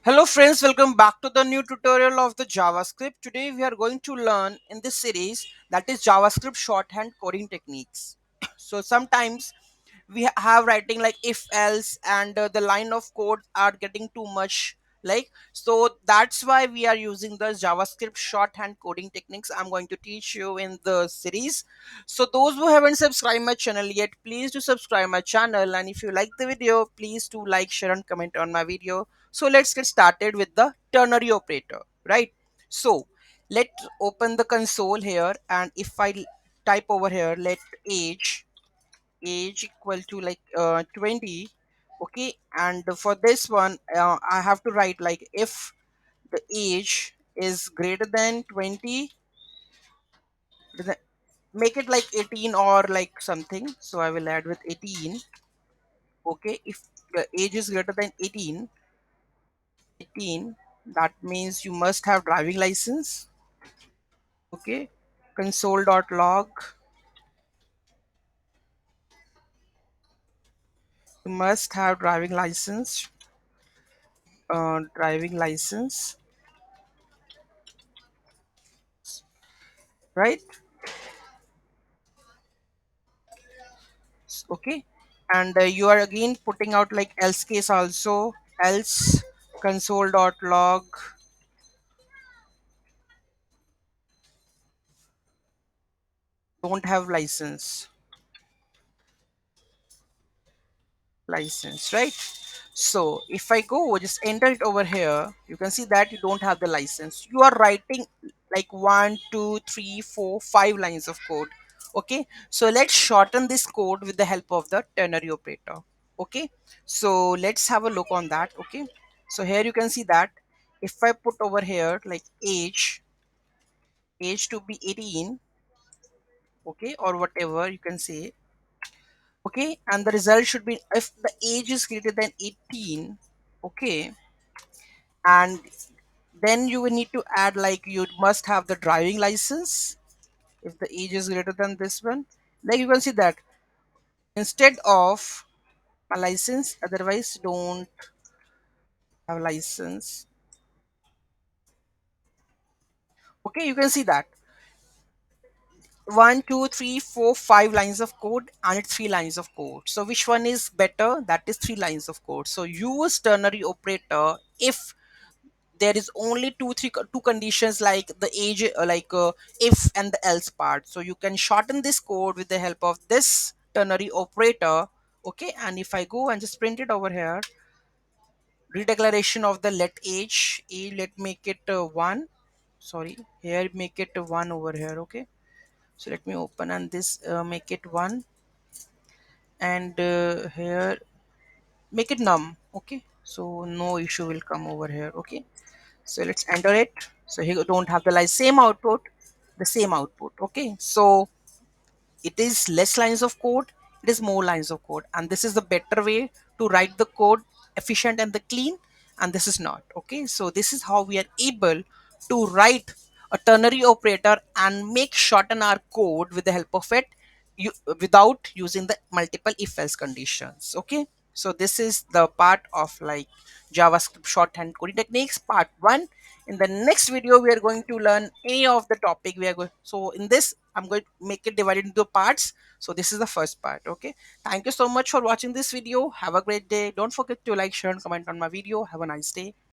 Hello friends, welcome back to the new tutorial of the JavaScript. Today we are going to learn in this series that is JavaScript shorthand coding techniques. So sometimes we have writing like if else and the line of code are getting too much, like, so that's why we are using the JavaScript shorthand coding techniques I'm going to teach you in the series. So those who haven't subscribed my channel yet, please do subscribe my channel, and if you like the video, please do like, share and comment on my video. So let's get started with the ternary operator, right? So let's open the console here, and if I type over here, let age equal to like 20. Okay, and for this one I have to write like if the age is greater than 20, th- make it like 18 or like something, so I will add with 18. Okay, if the age is greater than 18, that means you must have driving license. Okay, console.log, you must have driving license, right? Okay, and you are again putting out like else case also, else console.log don't have license, right? So if I go just enter it over here, you can see that you don't have the license. You are writing like 1, 2, 3, 4, 5 lines of code. Okay, so let's shorten this code with the help of the ternary operator. Okay, so let's have a look on that. Okay, so here you can see that if I put over here like age to be 18, okay, or whatever you can say. Okay, and the result should be if the age is greater than 18. Okay, and then you will need to add like you must have the driving license if the age is greater than this one. Like you can see that instead of a license, otherwise don't have license. Okay, you can see that 1, 2, 3, 4, 5 lines of code and it's 3 lines of code. So which one is better? That is 3 lines of code. So use ternary operator if there is only two conditions like the age, if and the else part. So you can shorten this code with the help of this ternary operator. Okay, and if I go and just print it over here, redeclaration of the let age let make it 1. Sorry, here make it 1 over here. Okay, so let me open and this make it 1, and here make it num. Okay, so no issue will come over here. Okay, so let's enter it. So here don't have the like same output, the same output. Okay, so it is less lines of code, it is more lines of code, and this is the better way to write the code efficient and the clean, and this is not. Okay, so this is how we are able to write a ternary operator and make shorten our code with the help of it, you, without using the multiple if else conditions. Okay, so this is the part of like JavaScript shorthand coding techniques part 1. In the next video we are going to learn any of the topic we are going. So in this I'm going to make it divided into parts. So this is the first part. Okay, thank you so much for watching this video. Have a great day. Don't forget to like, share and comment on my video. Have a nice day.